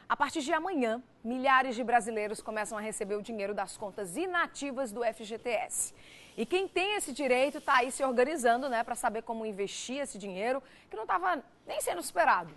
A partir de amanhã, milhares de brasileiros começam a receber o dinheiro das contas inativas do FGTS. E quem tem esse direito está aí se organizando, para saber como investir esse dinheiro, que não estava nem sendo esperado.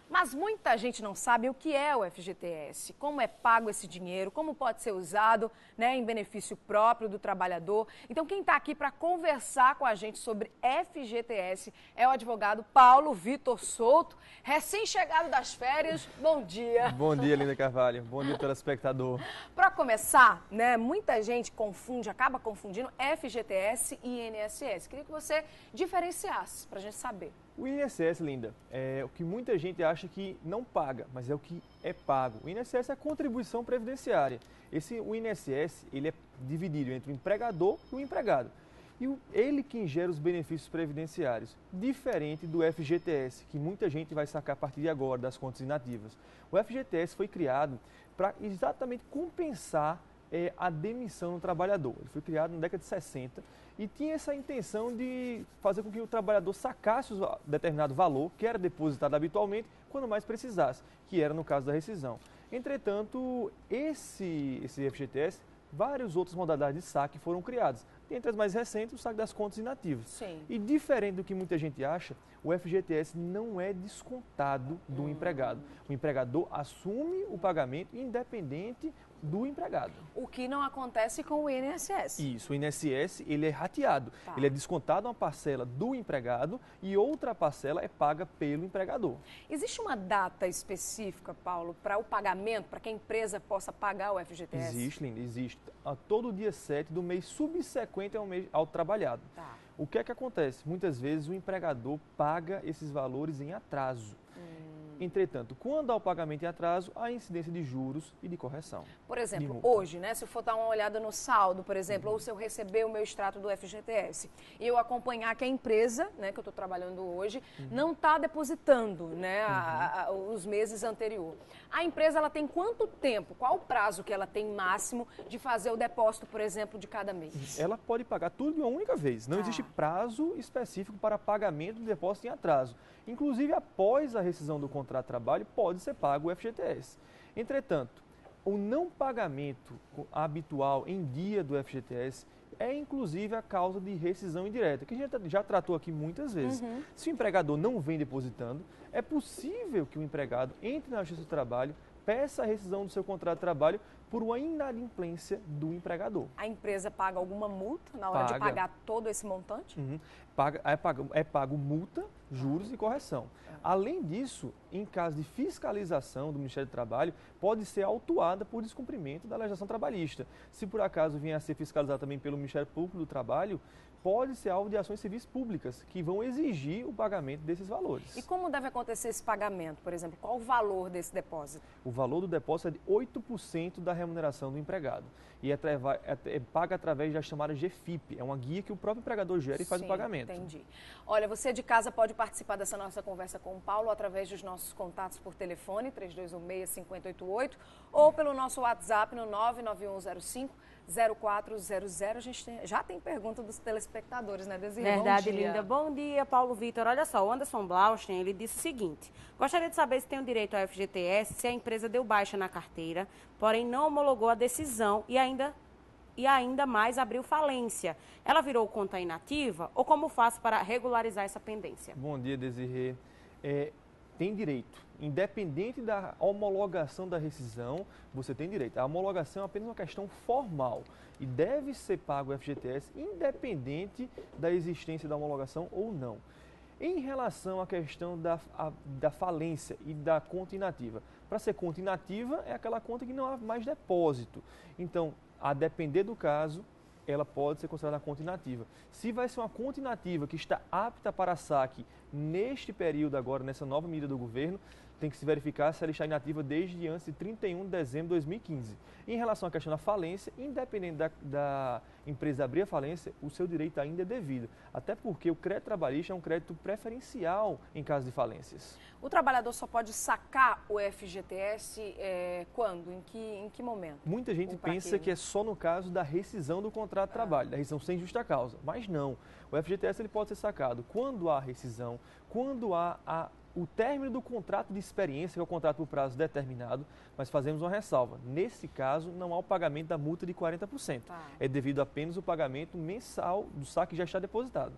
Mas muita gente não sabe o que é o FGTS, como é pago esse dinheiro, como pode ser usado em benefício próprio do trabalhador. Então, quem está aqui para conversar com a gente sobre FGTS é o advogado Paulo Vitor Souto, recém-chegado das férias. Bom dia. Bom dia, Linda Carvalho. Bom dia, telespectador. Para começar, muita gente acaba confundindo FGTS e INSS. Queria que você diferenciasse para a gente saber. O INSS, Linda, é o que muita gente acha que não paga, mas é o que é pago. O INSS é a contribuição previdenciária. O INSS ele é dividido entre o empregador e o empregado. E ele quem gera os benefícios previdenciários, diferente do FGTS, que muita gente vai sacar a partir de agora das contas inativas. O FGTS foi criado para exatamente compensar a demissão do trabalhador. Ele foi criado na década de 60 e tinha essa intenção de fazer com que o trabalhador sacasse um determinado valor que era depositado habitualmente quando mais precisasse, que era no caso da rescisão. Entretanto, esse FGTS, várias outras modalidades de saque foram criadas. Entre as mais recentes, o saque das contas inativas. Sim. E diferente do que muita gente acha, o FGTS não é descontado do empregado. O empregador assume o pagamento independente do empregado. O que não acontece com o INSS. Isso, o INSS ele é rateado. Tá. Ele é descontado uma parcela do empregado e outra parcela é paga pelo empregador. Existe uma data específica, Paulo, para o pagamento, para que a empresa possa pagar o FGTS? Existe, Linda, existe. A todo dia 7 do mês subsequente ao trabalhado. Tá. O que é que acontece? Muitas vezes o empregador paga esses valores em atraso. Entretanto, quando há o pagamento em atraso, há incidência de juros e de correção. Por exemplo, hoje, se eu for dar uma olhada no saldo, por exemplo, ou se eu receber o meu extrato do FGTS e eu acompanhar que a empresa, que eu estou trabalhando hoje, não está depositando os meses anteriores. A empresa ela tem quanto tempo, qual o prazo que ela tem máximo de fazer o depósito, por exemplo, de cada mês? Ela pode pagar tudo de uma única vez. Não existe prazo específico para pagamento de depósito em atraso. Inclusive, após a rescisão do contrato de trabalho, pode ser pago o FGTS. Entretanto, o não pagamento habitual em dia do FGTS é inclusive a causa de rescisão indireta, que a gente já tratou aqui muitas vezes. Se o empregador não vem depositando, é possível que o empregado entre na Justiça do Trabalho, peça a rescisão do seu contrato de trabalho por uma inadimplência do empregador. A empresa paga alguma multa na hora de pagar todo esse montante? É pago multa, juros e correção. Além disso, em caso de fiscalização do Ministério do Trabalho, pode ser autuada por descumprimento da legislação trabalhista. Se por acaso vier a ser fiscalizado também pelo Ministério Público do Trabalho, pode ser alvo de ações civis públicas, que vão exigir o pagamento desses valores. E como deve acontecer esse pagamento, por exemplo? Qual o valor desse depósito? O valor do depósito é de 8% da remuneração do empregado. E é paga através da chamada GFIP. É uma guia que o próprio empregador gera e faz o pagamento. Entendi. Olha, você de casa pode participar dessa nossa conversa com o Paulo através dos nossos contatos por telefone, 3216-5088, ou pelo nosso WhatsApp no 99105-0400. A gente já tem pergunta dos telespectadores, Desirê? Verdade, Linda. Bom dia, Paulo Vitor. Olha só, o Anderson Blaustein, ele disse o seguinte: gostaria de saber se tem o direito ao FGTS, se a empresa deu baixa na carteira, porém não homologou a decisão e ainda mais abriu falência. Ela virou conta inativa ou como faço para regularizar essa pendência? Bom dia, Desirê. Tem direito. Independente da homologação da rescisão, você tem direito. A homologação é apenas uma questão formal e deve ser pago o FGTS independente da existência da homologação ou não. Em relação à questão da falência e da conta inativa, para ser conta inativa é aquela conta que não há mais depósito. Então, a depender do caso, ela pode ser considerada conta inativa. Se vai ser uma conta inativa que está apta para saque neste período agora, nessa nova medida do governo, tem que se verificar se ela está inativa desde antes de 31 de dezembro de 2015. Em relação à questão da falência, independente da empresa abrir a falência, o seu direito ainda é devido. Até porque o crédito trabalhista é um crédito preferencial em caso de falências. O trabalhador só pode sacar o FGTS quando? Em que momento? Muita gente pensa que é só no caso da rescisão do contrato de trabalho, da rescisão sem justa causa. Mas não. O FGTS ele pode ser sacado quando há rescisão, quando há a o término do contrato de experiência, que é o contrato por prazo determinado, mas fazemos uma ressalva. Nesse caso, não há o pagamento da multa de 40%. É devido apenas o pagamento mensal do saque que já está depositado.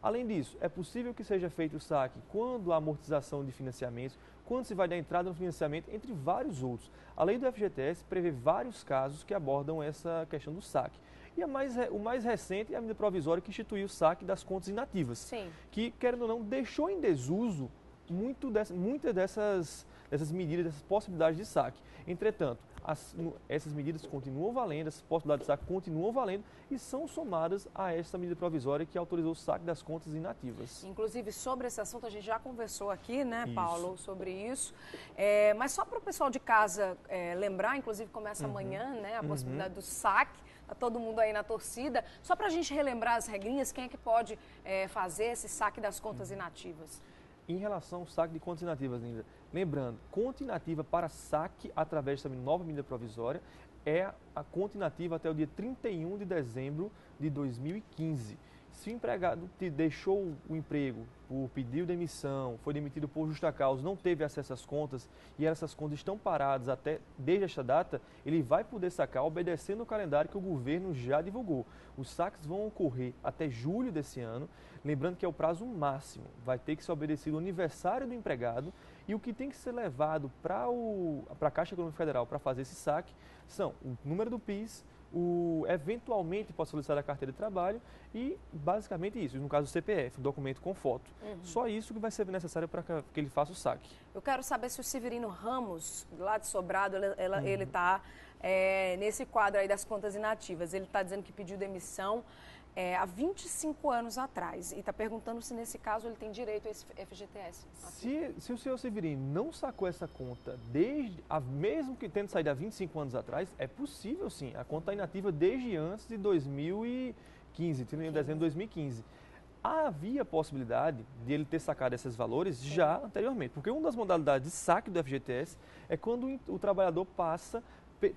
Além disso, é possível que seja feito o saque quando há amortização de financiamentos, quando se vai dar entrada no financiamento, entre vários outros. A lei do FGTS prevê vários casos que abordam essa questão do saque. E o mais recente é a medida provisória que instituiu o saque das contas inativas, Sim. que, querendo ou não, deixou em desuso muitas dessas medidas, dessas possibilidades de saque. Entretanto, essas medidas continuam valendo, essas possibilidades de saque continuam valendo e são somadas a essa medida provisória que autorizou o saque das contas inativas. Inclusive, sobre esse assunto, a gente já conversou aqui, né, Isso. Paulo, sobre isso. Mas só para o pessoal de casa lembrar, inclusive começa amanhã, né, a possibilidade do saque. Está todo mundo aí na torcida. Só para a gente relembrar as regrinhas, quem é que pode fazer esse saque das contas inativas? Em relação ao saque de contas inativas, Linda, lembrando, conta inativa para saque através dessa nova medida provisória é a conta inativa até o dia 31 de dezembro de 2015. Se o empregado te deixou o emprego por pedido de demissão, foi demitido por justa causa, não teve acesso às contas e essas contas estão paradas desde esta data, ele vai poder sacar obedecendo o calendário que o governo já divulgou. Os saques vão ocorrer até julho desse ano, lembrando que é o prazo máximo. Vai ter que ser obedecido o aniversário do empregado e o que tem que ser levado para a Caixa Econômica Federal para fazer esse saque são o número do PIS, eventualmente pode solicitar a carteira de trabalho e basicamente isso, no caso do CPF, um documento com foto. Só isso que vai ser necessário para que ele faça o saque. Eu quero saber se o Severino Ramos, lá de Sobrado, ele está nesse quadro aí das contas inativas. Ele está dizendo que pediu demissão há 25 anos atrás e está perguntando se nesse caso ele tem direito a esse FGTS. Se o senhor Severino não sacou essa conta mesmo que tendo saído há 25 anos atrás, é possível sim. A conta está inativa desde antes de 2015, 31 de dezembro de 2015. Havia possibilidade de ele ter sacado esses valores já anteriormente, porque uma das modalidades de saque do FGTS é quando o trabalhador passa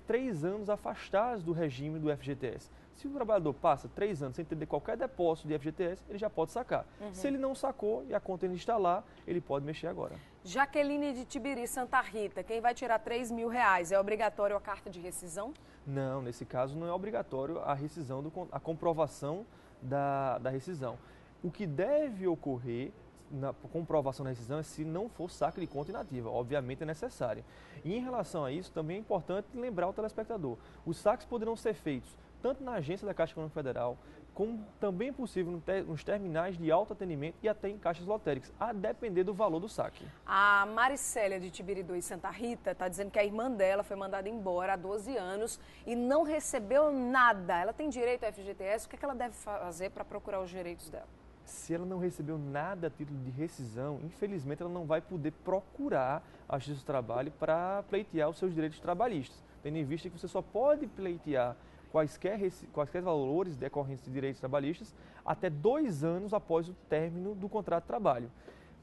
3 anos afastados do regime do FGTS. Se o trabalhador passa 3 anos sem ter qualquer depósito de FGTS, ele já pode sacar. Se ele não sacou e a conta ainda está lá, ele pode mexer agora. Jaqueline de Tibiri, Santa Rita, quem vai tirar R$3.000, é obrigatório a carta de rescisão? Não, nesse caso não é obrigatório a rescisão, a comprovação da rescisão. O que deve ocorrer na comprovação da rescisão é se não for saque de conta inativa, obviamente é necessário. E em relação a isso, também é importante lembrar o telespectador, os saques poderão ser feitos tanto na agência da Caixa Econômica Federal, como também é possível nos terminais de autoatendimento e até em caixas lotéricas, a depender do valor do saque. A Maricélia de Tibiridu e Santa Rita está dizendo que a irmã dela foi mandada embora há 12 anos e não recebeu nada. Ela tem direito ao FGTS, o que ela deve fazer para procurar os direitos dela? Se ela não recebeu nada a título de rescisão, infelizmente ela não vai poder procurar a Justiça do Trabalho para pleitear os seus direitos trabalhistas, tendo em vista que você só pode pleitear quaisquer valores decorrentes de direitos trabalhistas até 2 anos após o término do contrato de trabalho.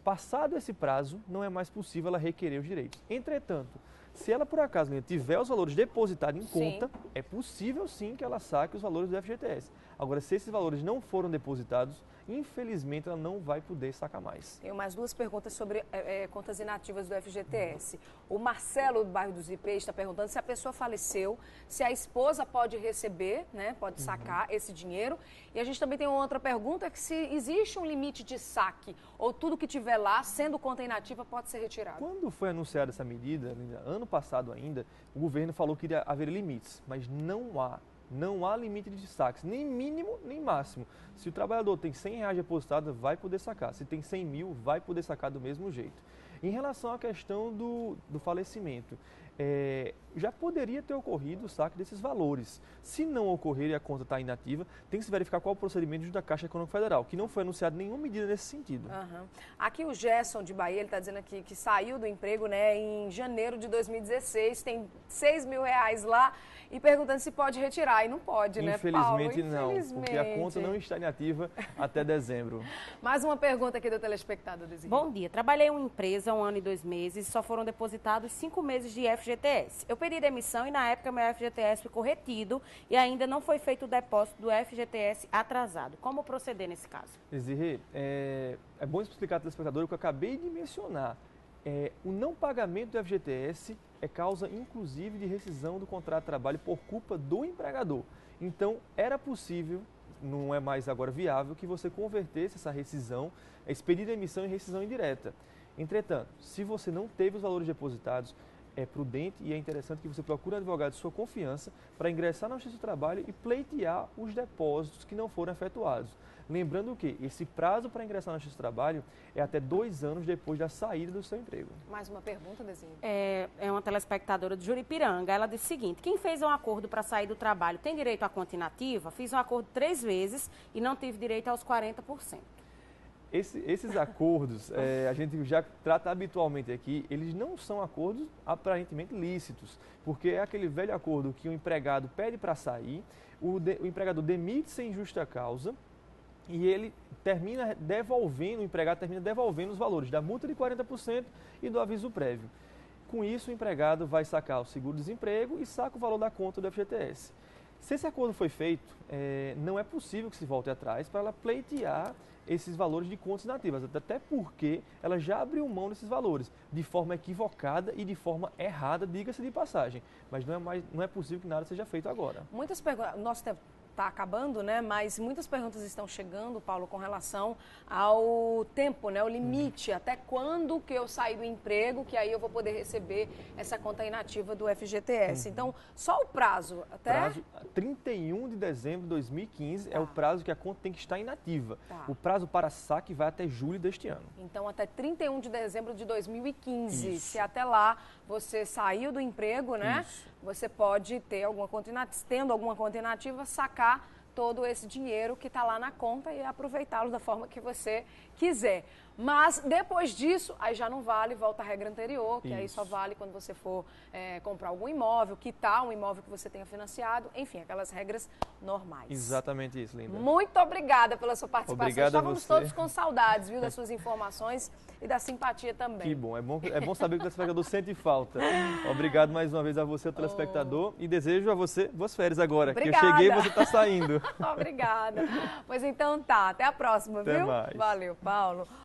Passado esse prazo, não é mais possível ela requerer os direitos. Entretanto, se ela por acaso tiver os valores depositados em conta, é possível sim que ela saque os valores do FGTS. Agora, se esses valores não foram depositados, infelizmente ela não vai poder sacar mais. Tenho mais 2 perguntas sobre contas inativas do FGTS. O Marcelo, do bairro dos IPs, está perguntando se a pessoa faleceu, se a esposa pode receber, né, pode sacar esse dinheiro. E a gente também tem uma outra pergunta, que se existe um limite de saque, ou tudo que tiver lá, sendo conta inativa, pode ser retirado. Quando foi anunciada essa medida, ano passado ainda, o governo falou que iria haver limites, mas não há. Não há limite de saques, nem mínimo nem máximo. Se o trabalhador tem R$100 depositado, vai poder sacar. Se tem 100 mil, vai poder sacar do mesmo jeito. Em relação à questão do falecimento, já poderia ter ocorrido o saque desses valores. Se não ocorrer e a conta está inativa, tem que se verificar qual é o procedimento junto da Caixa Econômica Federal, que não foi anunciada nenhuma medida nesse sentido. Aqui o Gerson de Bahia, ele está dizendo aqui que saiu do emprego, né, em janeiro de 2016, tem R$6.000 lá e perguntando se pode retirar. E não pode, né, Paulo? Infelizmente não, porque a conta não está inativa até dezembro. Mais uma pergunta aqui do telespectador. Bom dia, trabalhei em uma empresa há 1 ano e 2 meses, só foram depositados 5 meses de FGTS. FGTS. Eu pedi demissão e na época meu FGTS ficou retido e ainda não foi feito o depósito do FGTS atrasado. Como proceder nesse caso? Desirê, é bom explicar ao telespectador o que eu acabei de mencionar. O não pagamento do FGTS é causa, inclusive, de rescisão do contrato de trabalho por culpa do empregador. Então, era possível, não é mais agora viável, que você convertesse essa rescisão, esse pedido de demissão em rescisão indireta. Entretanto, se você não teve os valores depositados, é prudente e é interessante que você procure um advogado de sua confiança para ingressar na Justiça do Trabalho e pleitear os depósitos que não foram efetuados. Lembrando que esse prazo para ingressar na Justiça do Trabalho é até 2 anos depois da saída do seu emprego. Mais uma pergunta, Dezinho? É uma telespectadora de Juripiranga. Ela disse o seguinte: quem fez um acordo para sair do trabalho tem direito à conta inativa? Fiz um acordo 3 vezes e não tive direito aos 40%. Esses acordos, a gente já trata habitualmente aqui, eles não são acordos aparentemente lícitos, porque é aquele velho acordo que o empregado pede para sair, o empregador demite sem justa causa e ele termina devolvendo, o empregado termina devolvendo os valores da multa de 40% e do aviso prévio. Com isso, o empregado vai sacar o seguro-desemprego e saca o valor da conta do FGTS. Se esse acordo foi feito, não é possível que se volte atrás para ela pleitear esses valores de contas inativas, até porque ela já abriu mão desses valores de forma equivocada e de forma errada, diga-se de passagem. Mas não é possível que nada seja feito agora. Muitas perguntas, nosso tempo está acabando, né? Mas muitas perguntas estão chegando, Paulo, com relação ao tempo, né? O limite, até quando que eu sair do emprego, que aí eu vou poder receber essa conta inativa do FGTS. Então, só o prazo, até... Prazo 31 de dezembro de 2015 é o prazo que a conta tem que estar inativa. O prazo para saque vai até julho deste ano. Então, até 31 de dezembro de 2015. Isso. Se até lá você saiu do emprego, né? Isso. Você pode ter alguma conta inativa, tendo alguma conta inativa, sacar todo esse dinheiro que está lá na conta e aproveitá-lo da forma que você quiser. Mas depois disso, aí já não vale, volta à regra anterior, que aí só vale quando você for comprar algum imóvel, quitar um imóvel que você tenha financiado, enfim, aquelas regras normais. Exatamente isso, Linda. Muito obrigada pela sua participação. Obrigado a Estávamos você. todos com saudades, viu, das suas informações e da simpatia também. Que bom, é bom saber que o telespectador sente falta. Obrigado mais uma vez a você, o telespectador, e desejo a você boas férias agora, Obrigada. que eu cheguei e você está saindo. Obrigada. Pois então tá, até a próxima, Até viu? mais. Valeu, Paulo.